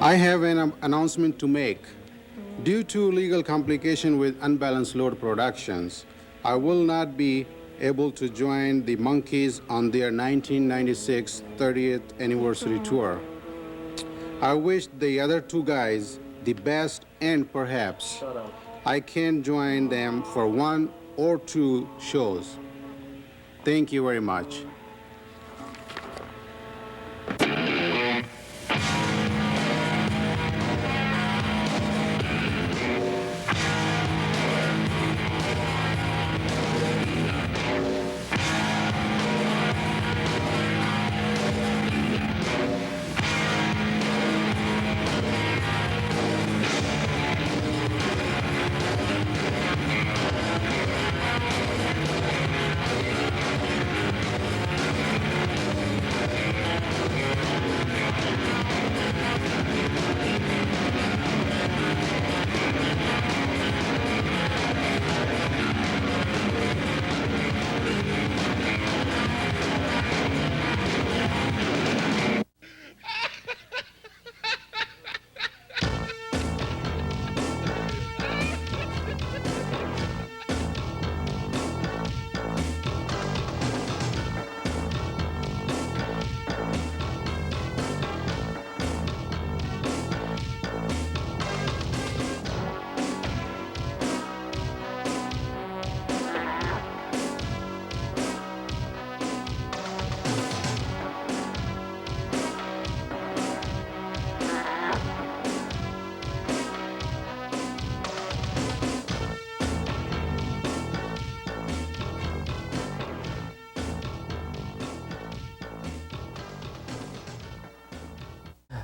I have an announcement to make. Due to legal complication with Unbalanced Load Productions, I will not be able to join the Monkees on their 1996 30th anniversary tour. I wish the other two guys the best, and perhaps I can join them for one or two shows. Thank you very much.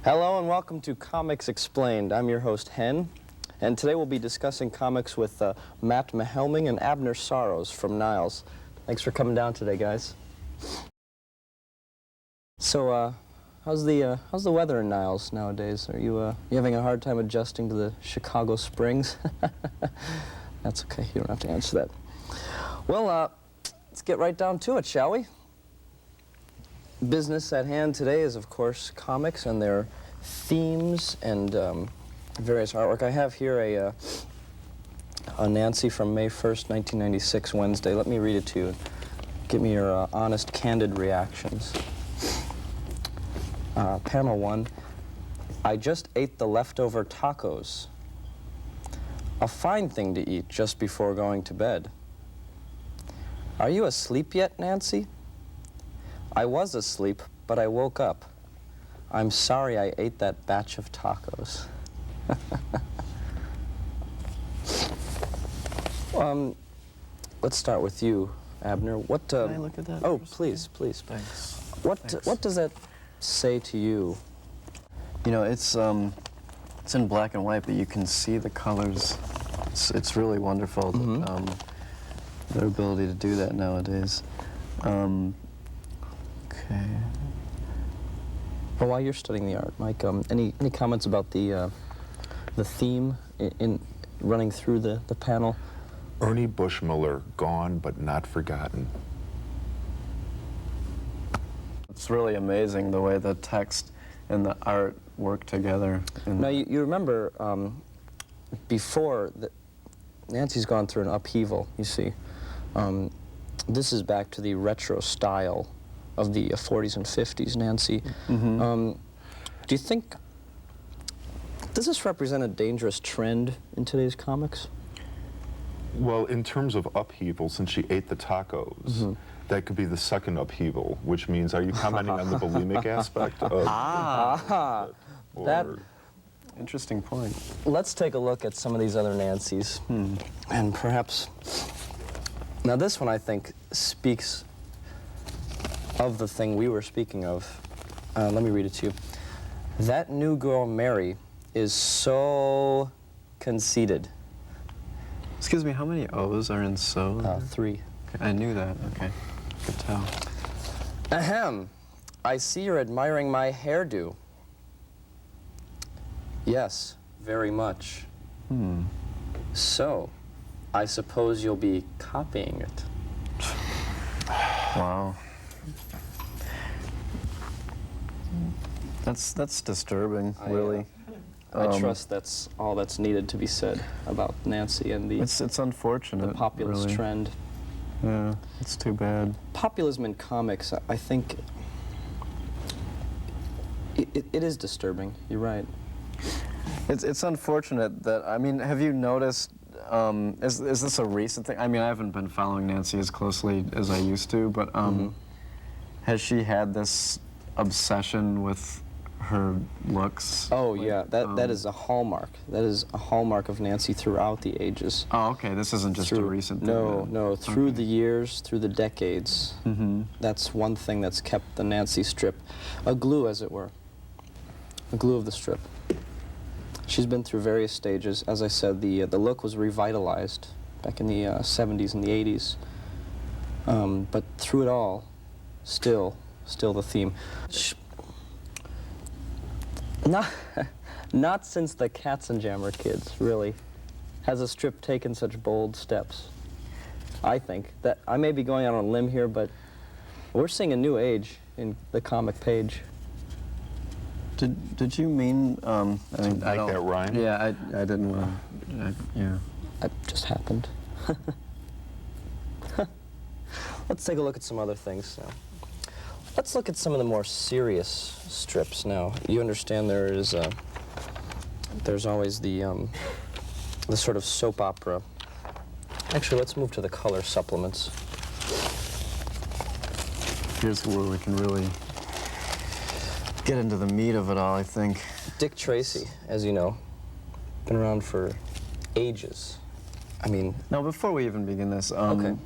Hello and welcome to Comics Explained. I'm your host, Hen, and today we'll be discussing comics with Matt Mahelming and Abner Saros from Niles. Thanks for coming down today, guys. So, how's the weather in Niles nowadays? Are you having a hard time adjusting to the Chicago Springs? That's okay, you don't have to answer that. Well, let's get right down to it, shall we? Business at hand today is, of course, comics and their themes and various artwork. I have here a Nancy from May 1st, 1996, Wednesday. Let me read it to you. Give me your honest, candid reactions. Panel 1. I just ate the leftover tacos. A fine thing to eat just before going to bed. Are you asleep yet, Nancy? I was asleep, but I woke up. I'm sorry I ate that batch of tacos. Let's start with you, Abner. What? Can I look at that? Oh, first? please, please. Thanks. What does that say to you? You know, it's in black and white, but you can see the colors. It's really wonderful. Their ability to do that nowadays. Okay. Well, while you're studying the art, Mike, any comments about the theme in running through the panel? Ernie Bushmiller, gone but not forgotten. It's really amazing the way the text and the art work together. Now, you remember before, Nancy's gone through an upheaval, you see. This is back to the retro style of the 40s and 50s, Nancy. Do you think, does this represent a dangerous trend in today's comics? Well, in terms of upheaval, since she ate the tacos, that could be the second upheaval, which means, are you commenting on the bulimic aspect of... That... Interesting point. Let's take a look at some of these other Nancys, and perhaps... Now this one, I think, speaks of the thing we were speaking of. Let me read it to you. That new girl, Mary, is so conceited. Excuse me, how many O's are in so? 3. Okay, I knew that, okay. Could tell. Ahem. I see you're admiring my hairdo. Yes, very much. So, I suppose you'll be copying it. Wow. That's disturbing, really. I trust that's all that's needed to be said about Nancy and the It's unfortunate. populist really. trend. Yeah, it's too bad. Populism in comics, I think, it is disturbing. You're right. It's unfortunate that, I mean, have you noticed, is this a recent thing? I mean, I haven't been following Nancy as closely as I used to, but has she had this obsession with her looks? Oh yeah, that is a hallmark. That is a hallmark of Nancy throughout the ages. Oh, okay, this isn't just a recent thing. No, then. no, through the years, through the decades. That's one thing that's kept the Nancy strip a glue, as it were. A glue of the strip. She's been through various stages. As I said, the look was revitalized back in the 70s and the 80s. But through it all, still the theme. Not since the Katzenjammer kids, really, has a strip taken such bold steps. I think that I may be going out on a limb here, but we're seeing a new age in the comic page. Did you mean, I mean, I Like don't- that rhyme? Yeah, I didn't want to, yeah. That just happened. Let's take a look at some other things now. Let's look at some of the more serious strips now. You understand there's always the sort of soap opera. Actually, let's move to the color supplements. Here's where we can really get into the meat of it all, I think. Dick Tracy, as you know, been around for ages. I mean, Now, before we even begin this, Okay.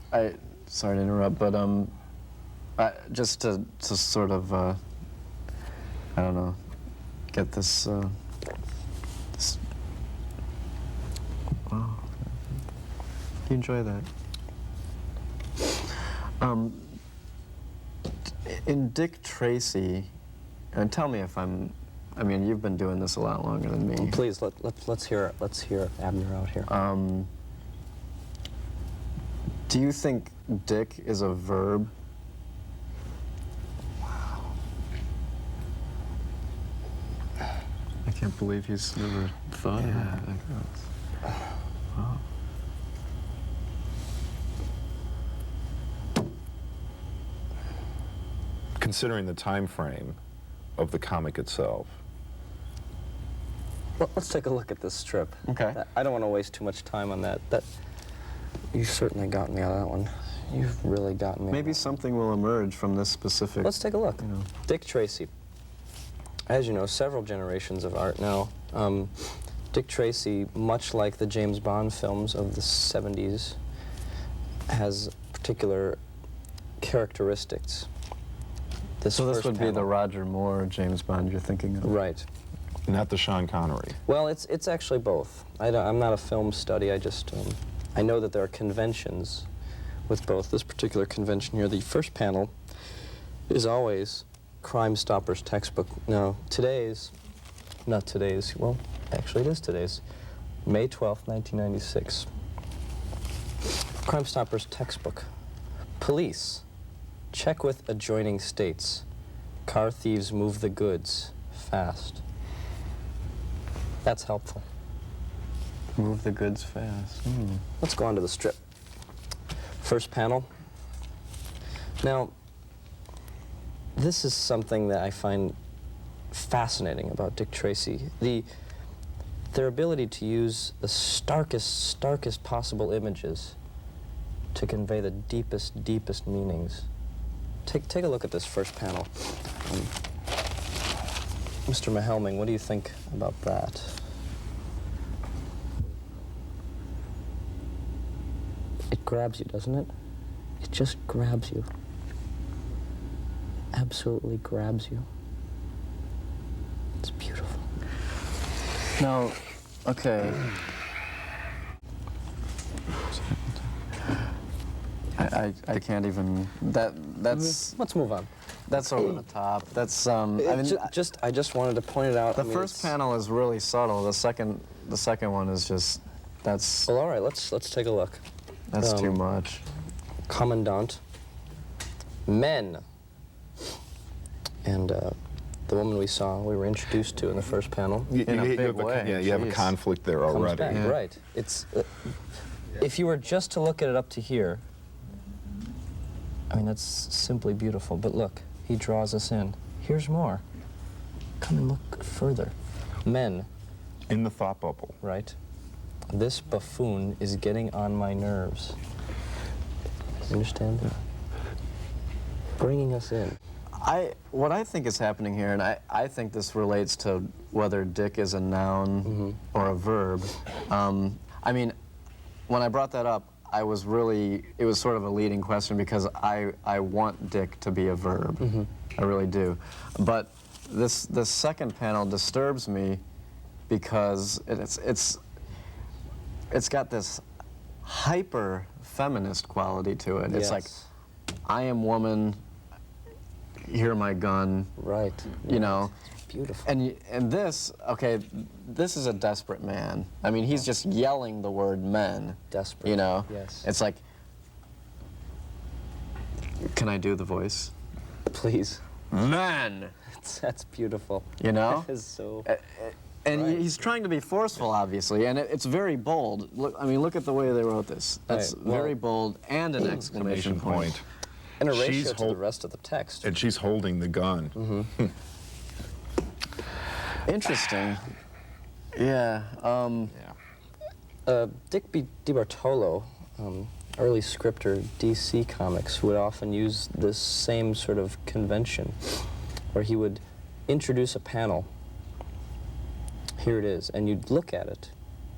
sorry to interrupt, but just to sort of, I don't know, get this, wow. You enjoy that? In Dick Tracy, and tell me if I mean, you've been doing this a lot longer than me. please let's hear Abner out here. Do you think dick is a verb? I can't believe he's never thought of that. Wow. Considering the time frame of the comic itself. Let's take a look at this strip. Okay. I don't want to waste too much time on that. You've certainly gotten me out of that one. You've really gotten me. Maybe something will emerge from this specific. Let's take a look. You know. Dick Tracy. As you know, several generations of art now. Dick Tracy, much like the James Bond films of the 70s, has particular characteristics. So this first would be the panel- Roger Moore James Bond you're thinking of. Right. Not the Sean Connery. Well, it's actually both. I'm not a film study. I just I know that there are conventions with both. This particular convention here, the first panel is always Crime Stoppers textbook. No, not today's. Well, actually, it is today's. May 12th, 1996. Crime Stoppers textbook. Police. Check with adjoining states. Car thieves move the goods fast. That's helpful. Move the goods fast. Let's go on to the strip. First panel. Now, this is something that I find fascinating about Dick Tracy. Their ability to use the starkest possible images to convey the deepest meanings. Take a look at this first panel. Mr. Mahelming, what do you think about that? It grabs you, doesn't it? It just grabs you. Absolutely grabs you. It's beautiful. Now, okay. I can't even. That's Let's move on. that's over the top. That's I mean, I just wanted to point it out. the first panel is really subtle. The second one is just that's Well, all right. Let's take a look. too much. Commandant. Men. And the the woman we were introduced to in the first panel, You In a big have way, you have a jeez. conflict there comes already. back. Right. It's if you were just to look at it up to here, I mean, that's simply beautiful. But look, he draws us in. Here's more. Come and look further. Men, In the thought bubble. right? This buffoon is getting on my nerves. You understand? Bringing us in. What I think is happening here, and I think this relates to whether dick is a noun or a verb. I mean, when I brought that up, it was sort of a leading question because I want dick to be a verb. I really do. But this second panel disturbs me because it's got this hyper feminist quality to it. It's like, I am woman, here my gun. Right. You know. It's beautiful. And this, okay, this is a desperate man. I mean, he's just yelling the word men. Desperate. You know? Yes. It's like, can I do the voice? Please. Men! That's beautiful. You know? That is so... And Right. he's trying to be forceful, obviously, and it's very bold. Look, I mean, look at the way they wrote this. That's Right. Well, very bold and an exclamation point. in a She's ratio to the rest of the text. And she's holding the gun. Interesting. Yeah. Dick DiBartolo, early scripter, DC Comics, would often use this same sort of convention where he would introduce a panel. Here it is, and you'd look at it,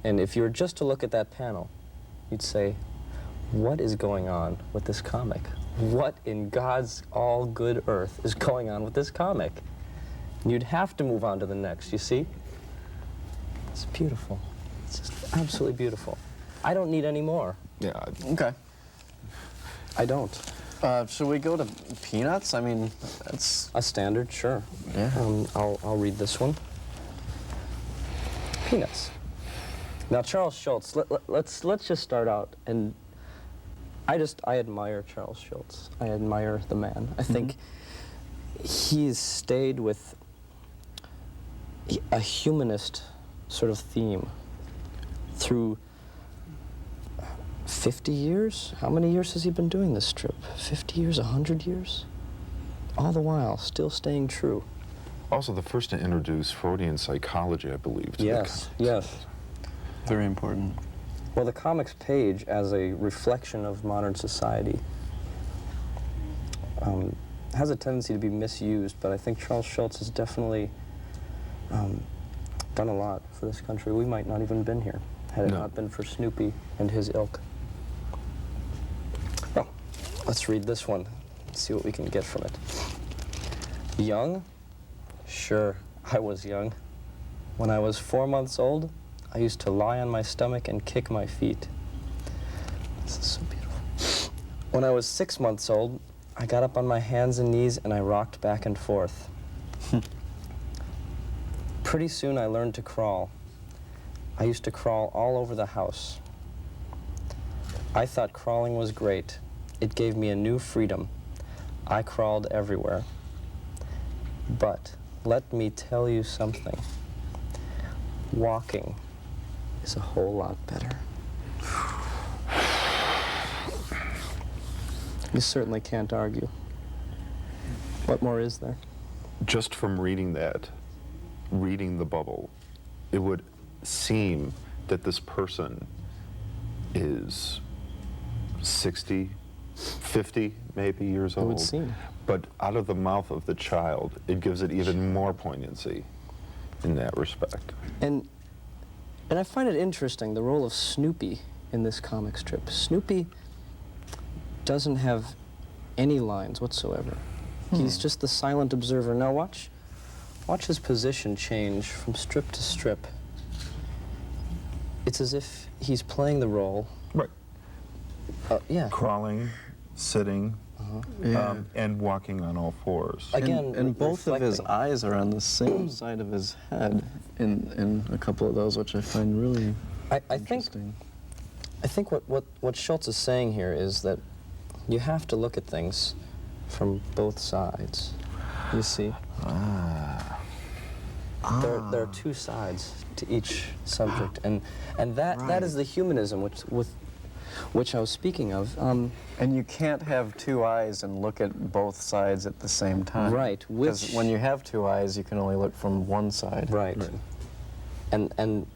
and if you were just to look at that panel, you'd say, what is going on with this comic? What in God's all good earth is going on with this comic? And you'd have to move on to the next, you see? It's beautiful. It's just absolutely beautiful. I don't need any more. Yeah. Okay. I don't. Should we go to Peanuts? I mean, that's... A standard, sure. Yeah. I'll read this one. Peanuts. Now, Charles Schultz. Let's just start out, and I admire Charles Schultz. I admire the man. I think he's stayed with a humanist sort of theme through 50 years? How many years has he been doing this strip? 50 years, 100 years? All the while, still staying true. Also the first to introduce Freudian psychology, I believe, to the Yes, comics. yes. Very important. Well, the comics page, as a reflection of modern society, has a tendency to be misused, but I think Charles Schultz has definitely done a lot for this country. We might not even been here had it No. not been for Snoopy and his ilk. Well, let's read this one and see what we can get from it. Young? Sure, I was young. When I was 4 months old, I used to lie on my stomach and kick my feet. This is so beautiful. When I was 6 months old, I got up on my hands and knees and I rocked back and forth. Pretty soon I learned to crawl. I used to crawl all over the house. I thought crawling was great. It gave me a new freedom. I crawled everywhere. But let me tell you something. Walking is a whole lot better. You certainly can't argue. What more is there? Just from reading that, reading the bubble, it would seem that this person is 60, 50 maybe years old. It would seem. But out of the mouth of the child, it gives it even more poignancy in that respect. And I find it interesting, the role of Snoopy in this comic strip. Snoopy doesn't have any lines whatsoever. He's just the silent observer. Now watch his position change from strip to strip. It's as if he's playing the role. Right. Yeah. Crawling, sitting, Yeah. and walking on all fours. Again, and both of his reflecting. eyes are on the same side of his head in a couple of those, which I find really I think interesting. what Schultz is saying here is that you have to look at things from both sides. You see? There are two sides to each subject, and that is the humanism which I was speaking of. And you can't have two eyes and look at both sides at the same time. Right. Because when you have two eyes, you can only look from one side. Right. And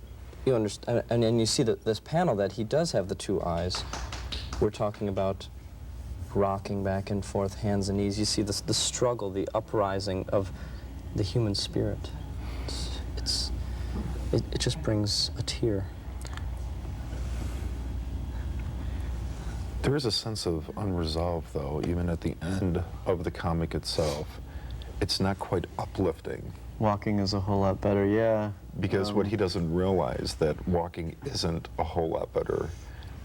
you understand, and you see that this panel that he does have the two eyes. We're talking about rocking back and forth, hands and knees. You see the struggle, the uprising of the human spirit. It just brings a tear. There is a sense of unresolved, though, even at the end of the comic itself. It's not quite uplifting. Walking is a whole lot better, yeah. Because what he doesn't realize, that walking isn't a whole lot better.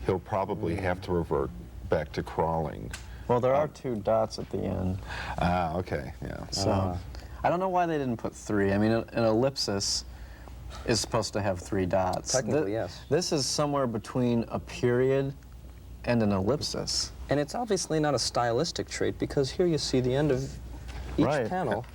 He'll probably have to revert back to crawling. Well, there are two dots at the end. Ah, okay, yeah. So, I don't know why they didn't put three. I mean, an ellipsis is supposed to have three dots. Technically, yes. This is somewhere between a period and an ellipsis. And it's obviously not a stylistic trait, because here you see the end of each Right. panel.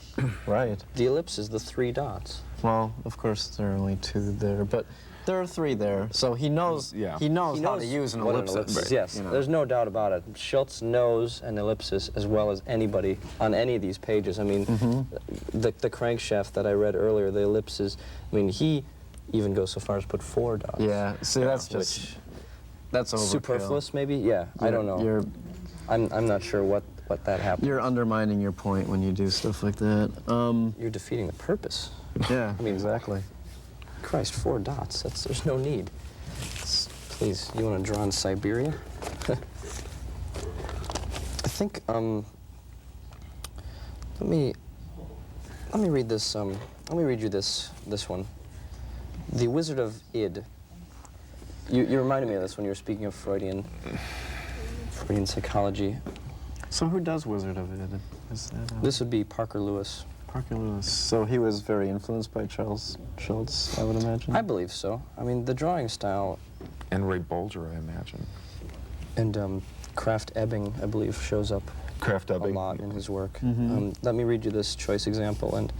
Right. The ellipse is the three dots. Well, of course, there are only two there, but there are three there. So he knows. Yeah. He knows how to use an what ellipsis. Right. Yes, you know. there's no doubt about it. Schultz knows an ellipsis as well as anybody on any of these pages. I mean, the crankshaft that I read earlier, the ellipses. I mean, he even goes so far as put four dots. Yeah. See, that's just that's overkill. Superfluous, maybe. Yeah, I don't know. I'm not sure what that happened. You're undermining your point when you do stuff like that. You're defeating the purpose. Yeah. I mean, exactly. Christ, four dots. There's no need. Please, you want to draw in Siberia? I think. Let me read this. Let me read you this one. The Wizard of Id. You reminded me of this when you were speaking of Freudian psychology. So who does Wizard of Id? Is that, This would be Parker Lewis. Parker Lewis. So he was very influenced by Charles Schultz, I would imagine. I believe so. I mean, the drawing style. And Ray Bolger, I imagine. And Kraft Ebing, I believe, shows up Kraft a Ebing. lot in his work. Let me read you this choice example, and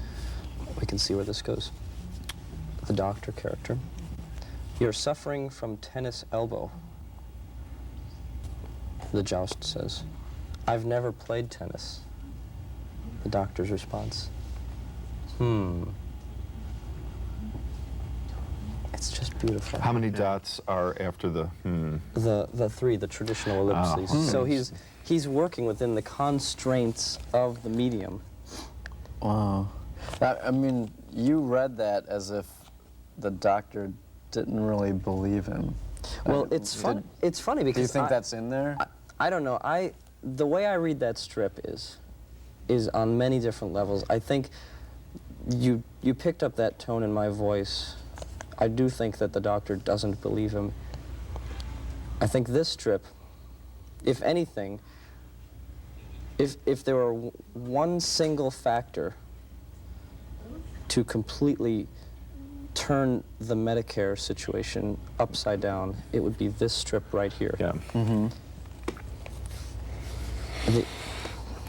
we can see where this goes. The doctor character. You're suffering from tennis elbow, the joust says. I've never played tennis. The doctor's response. It's just beautiful. How many dots are after the The three, the traditional ellipses. So he's working within the constraints of the medium. Wow. I mean, you read that as if the doctor didn't really believe him. Well, it's fun. It's funny because Do you think that's in there? I don't know. The way I read that strip is on many different levels. I think you picked up that tone in my voice. I do think that the doctor doesn't believe him. I think this strip, if anything, if there were one single factor to completely turn the Medicare situation upside down, it would be this strip right here. Yeah.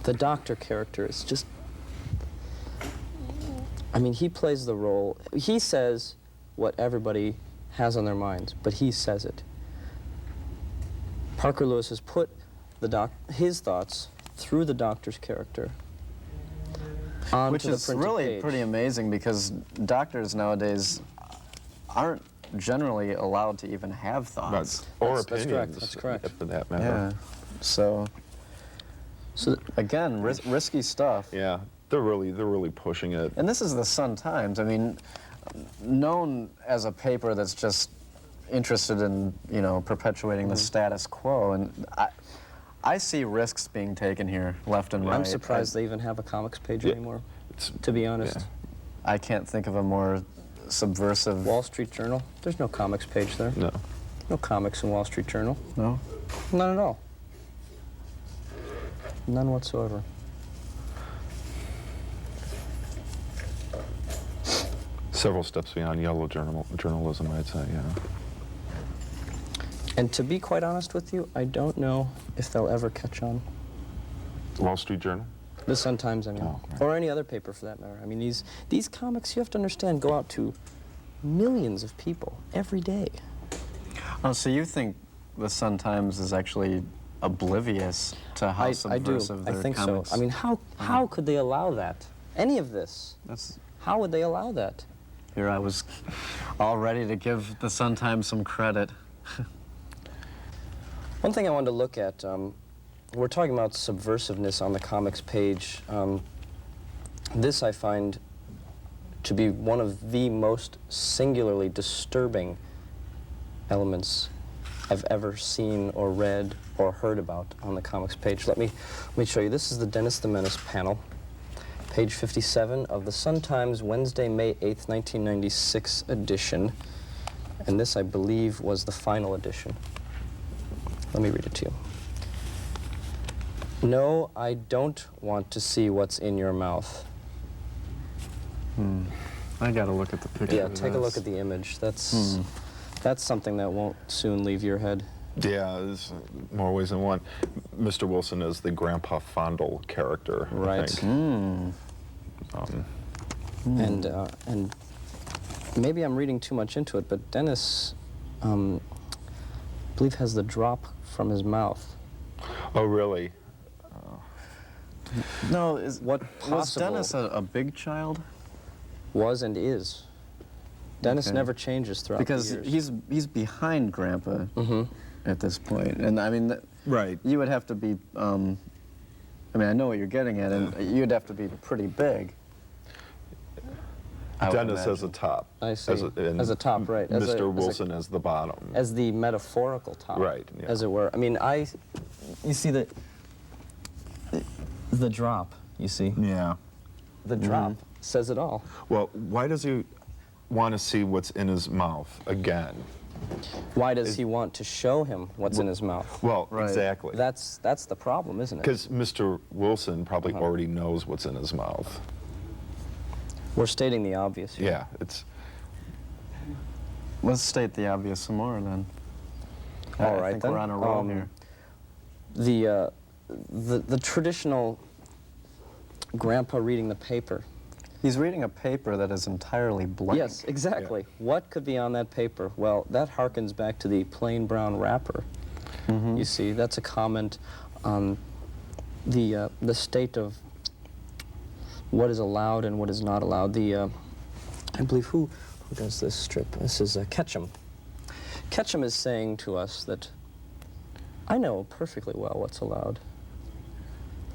The doctor character is just, I mean, he plays the role. He says what everybody has on their minds, but he says it. Parker Lewis has put his thoughts through the doctor's character onto Which the is printed really page. pretty amazing because doctors nowadays aren't generally allowed to even have thoughts. Or That's opinions. correct, that's correct. For that matter. Yeah. So again, risky stuff. Yeah. They're really pushing it. And this is the Sun-Times. I mean, known as a paper that's just interested in, perpetuating the status quo. And I see risks being taken here, left and right. I'm surprised they even have a comics page anymore, to be honest. Yeah. I can't think of a more subversive... Wall Street Journal, there's no comics page there. No. No comics in Wall Street Journal. No? None at all. None whatsoever. Several steps beyond yellow journalism, I'd say, yeah. And to be quite honest with you, I don't know if they'll ever catch on. Wall Street Journal? The Sun-Times, I mean, Oh, right. or any other paper for that matter. I mean, these comics, you have to understand, go out to millions of people every day. Oh, so you think the Sun-Times is actually oblivious to how I do. subversive I their think comics? so. I mean, how could they allow that? Any of this? That's, How would they allow that? here I was all ready to give the Sun-Times some credit. One thing I wanted to look at, we're talking about subversiveness on the comics page. This I find to be one of the most singularly disturbing elements I've ever seen or read or heard about on the comics page. Let me show you. This is the Dennis the Menace panel, page 57 of the Sun-Times, Wednesday, May 8th, 1996 edition. And this, I believe, was the final edition. Let me read it to you. No, I don't want to see what's in your mouth. I gotta look at the picture. Yeah, of take a this. look at the image. That's something that won't soon leave your head. Yeah, there's more ways than one. Mr. Wilson is the Grandpa Fondle character, I Right. think. And maybe I'm reading too much into it, but Dennis, I believe, has the drop from his mouth. Oh, really? No, What was possible Dennis a big child? was and is. Dennis Okay. never changes throughout Because the years. he's behind Grandpa Mm-hmm. at this point, and I mean, Right. you would have to be. I mean, I know what you're getting at, and you'd have to be pretty big. I would Dennis as a imagine. top. I see. and As a top, right. Mr. Wilson as the bottom. As the metaphorical top, Right, yeah. as it were. I mean, you see the drop, you see? Yeah. The drop says it all. Well, why does he want to see what's in his mouth again? Why does he want to show him what's in his mouth? Well, Right. exactly. That's the problem, isn't it? Because Mr. Wilson probably already knows what's in his mouth. We're stating the obvious here. Yeah, it's... Let's state the obvious some more, then. All I right, think then. we're on a roll here. The traditional grandpa reading the paper. He's reading a paper that is entirely blank. Yes, exactly. What could be on that paper? Well, that harkens back to the plain brown wrapper. You see, that's a comment on the state of what is allowed and what is not allowed. I believe who does this strip? This is Ketchum. Ketchum is saying to us that I know perfectly well what's allowed.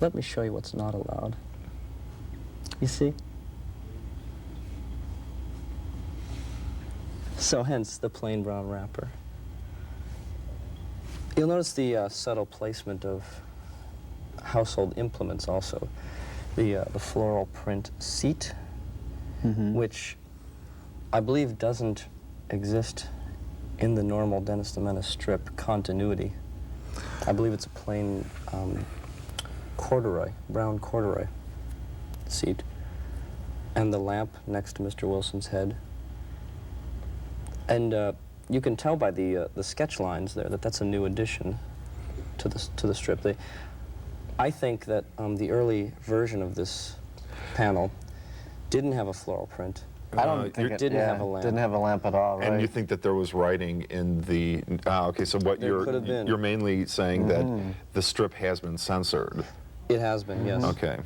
Let me show you what's not allowed. You see? So hence the plain brown wrapper. You'll notice the subtle placement of household implements also. The floral print seat, which I believe doesn't exist in the normal Dennis the Menace strip continuity. I believe it's a plain corduroy, brown corduroy seat. And the lamp next to Mr. Wilson's head. And you can tell by the sketch lines there that that's a new addition to the strip. I think that the early version of this panel didn't have a floral print. I don't think it didn't have a lamp. Didn't have a lamp at all, right? And you think that there was writing in the... okay, so what There could have been. you're mainly saying that the strip has been censored. It has been, yes. Okay.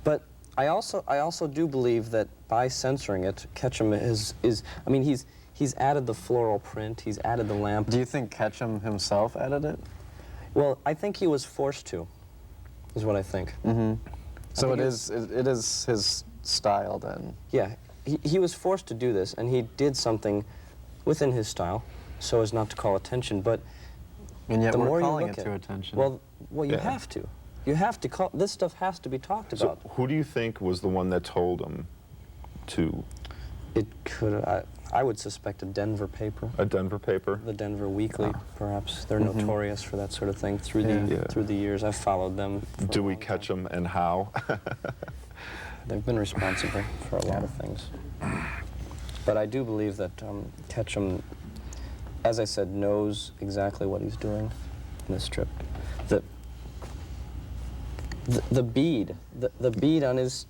But I also do believe that by censoring it, Ketchum I mean, he's added the floral print, he's added the lamp. Do you think Ketchum himself added it? Well, I think he was forced to, is what I think. So think it is his style then. Yeah, he was forced to do this, and he did something within his style, so as not to call attention. But And yet the we're more calling you it look to at attention. well, you Yeah. have to. You have to call. This stuff has to be talked So about. who do you think was the one that told him to... It could. I would suspect a Denver paper, A Denver paper? the Denver Weekly, perhaps. They're notorious for that sort of thing through Yeah. through the years. I've followed them. for a Do we long catch time. them and how? They've been responsible for a lot of things. But I do believe that Ketchum, as I said, knows exactly what he's doing in this strip. The bead, the bead on his,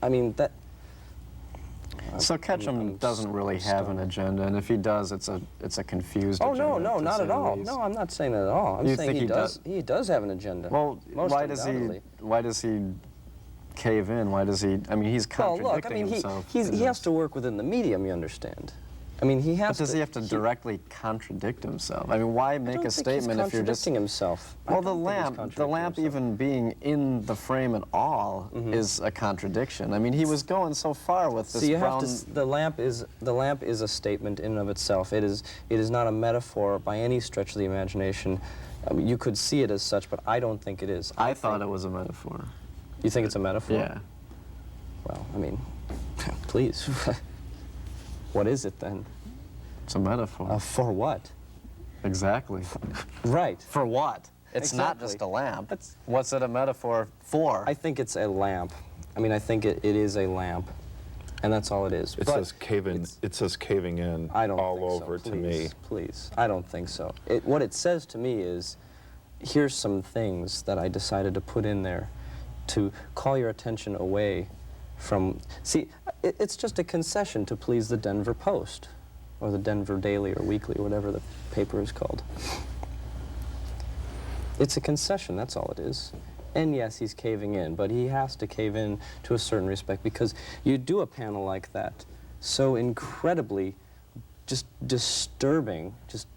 I mean, that... So Ketchum doesn't really have an agenda, and if he does, it's a confused Oh, agenda. no, to not say at the all. least. No, I'm not saying that at all. I'm You saying think he does have an agenda. Well, Most why undoubtedly. does he cave in? Why does he? I mean, he's Well, contradicting look, I mean, himself. he has to work within the medium, you understand. I mean, he has But does he have to directly contradict himself? I mean, why make a statement if you're just contradicting himself? Well, the lamp even being in the frame at all Mm-hmm. is a contradiction. I mean, he was going so far with this So you brown. have to. The lamp is a statement in and of itself. It is not a metaphor by any stretch of the imagination. I mean, you could see it as such, but I don't think it is. I thought it was a metaphor. You think it's a metaphor? Yeah. Well, I mean, please. What is it then? It's a metaphor. For what? Exactly. Right. For what? It's not Exactly. just a lamp. That's- What's it a metaphor for? I think it's a lamp. I mean, I think it is a lamp, and that's all it is. It But says caving. It says caving in I don't all think over so. to me. Please, I don't think so. What it says to me is, here's some things that I decided to put in there to call your attention away from... See, it's just a concession to please the Denver Post, or the Denver Daily or Weekly, or whatever the paper is called. It's a concession, that's all it is. And yes, he's caving in, but he has to cave in to a certain respect, because you do a panel like that, so incredibly just disturbing, just...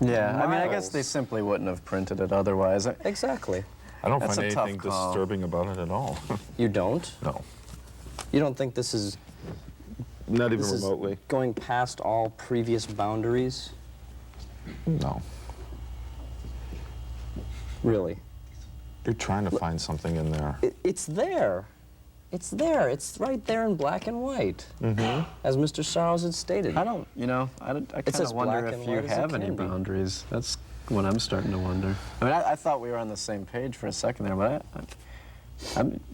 Yeah, I mean, I guess miles. they simply wouldn't have printed it otherwise. Exactly. I don't That's find a tough anything call. disturbing about it at all. You don't? No, You don't think this is not even this is remotely. going past all previous boundaries? No. Really? You're trying to find something in there. It's there. It's there. It's right there in black and white, as Mr. Sorrows had stated. I don't, you know, I kind as of wonder black if and you white as it have any can be. boundaries. That's what I'm starting to wonder. I mean, I thought we were on the same page for a second there, but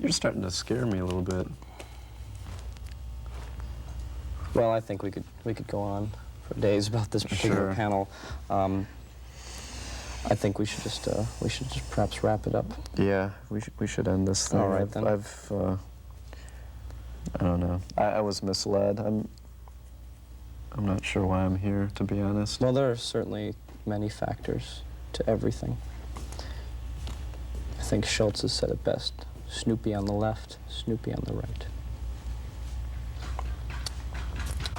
you're starting to scare me a little bit. Well, I think we could go on for days about this particular Sure. panel. I think we should just perhaps wrap it up. Yeah, we should end this thing. All right, then. I don't know. I was misled. I'm not sure why I'm here, to be honest. Well, there are certainly many factors to everything. I think Schultz has said it best. Snoopy on the left, Snoopy on the right.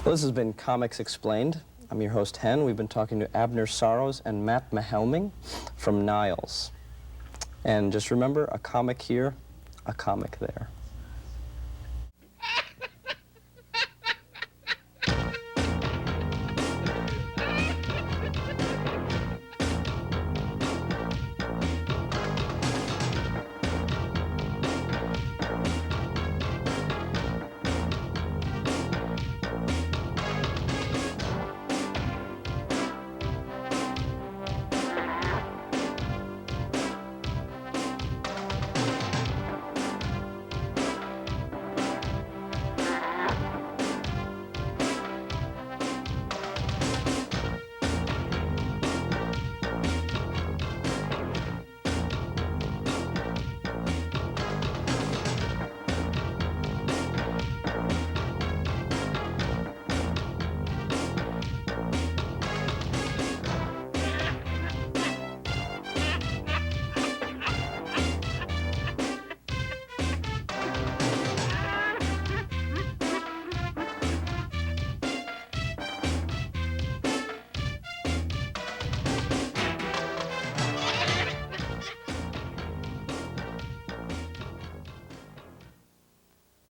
Well, this has been Comics Explained. I'm your host, Hen. We've been talking to Abner Sorrows and Matt Mahelming from Niles. And just remember, a comic here, a comic there.